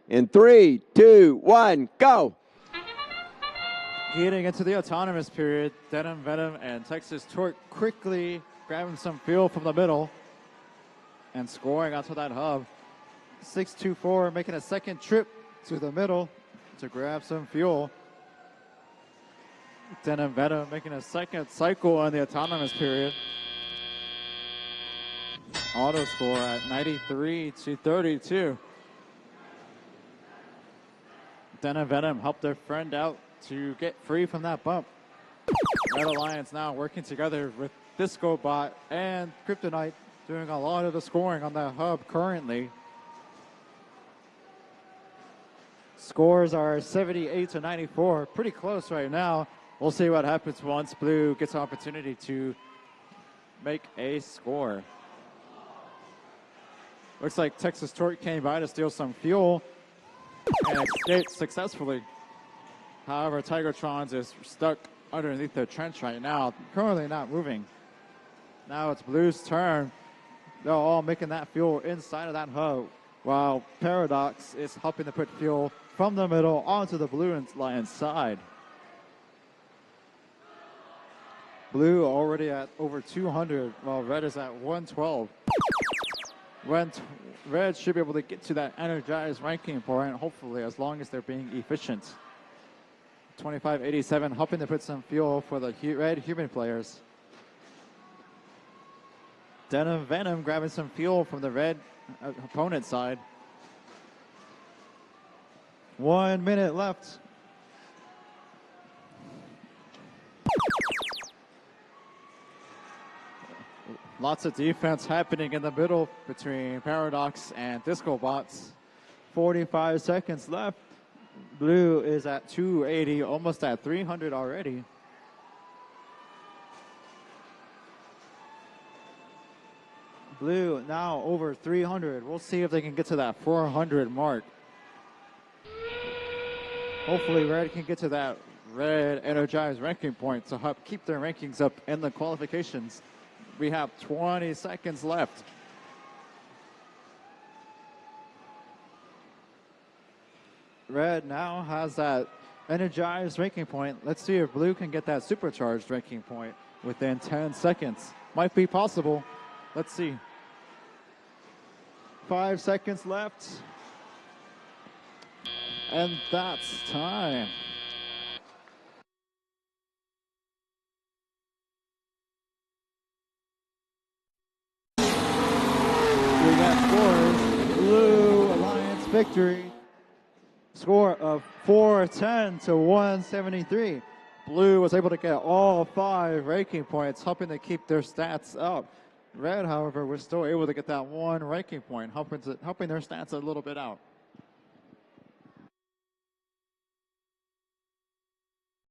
In 3, 2, 1, go! Getting into the autonomous period, Denham Venom and Texas Torque quickly grabbing some fuel from the middle and scoring onto that hub. 624 making a second trip to the middle to grab some fuel. Denham Venom making a second cycle on the autonomous period. Auto score at 93 to 32. Denham Venom helped their friend out to get free from that bump. Red Alliance now working together with DiscoBot and Kryptonite, doing a lot of the scoring on that hub currently. Scores are 78 to 94, pretty close right now. We'll see what happens once Blue gets an opportunity to make a score. Looks like Texas Torque came by to steal some fuel and escaped successfully. However, Tigertrons is stuck underneath the trench right now, currently not moving. Now it's Blue's turn. They're all making that fuel inside of that hub, while Paradox is helping to put fuel from the middle onto the Blue Alliance side. Blue already at over 200, while Red is at 112. Red should be able to get to that energized ranking point, hopefully, as long as they're being efficient. 2587 helping to put some fuel for the Red human players. Denham Venom grabbing some fuel from the Red opponent side. 1 minute left. Lots of defense happening in the middle between Paradox and DiscoBots. 45 seconds left. Blue is at 280, almost at 300 already. Blue now over 300. We'll see if they can get to that 400 mark. Hopefully Red can get to that Red energized ranking point to help keep their rankings up in the qualifications. We have 20 seconds left. Red now has that energized ranking point. Let's see if Blue can get that supercharged ranking point within 10 seconds. Might be possible. Let's see. 5 seconds left. And that's time. We got scores. Blue Alliance victory. Score of 410 to 173. Blue was able to get all 5 ranking points, helping to keep their stats up. Red, however, was still able to get that 1 ranking point, helping their stats a little bit out.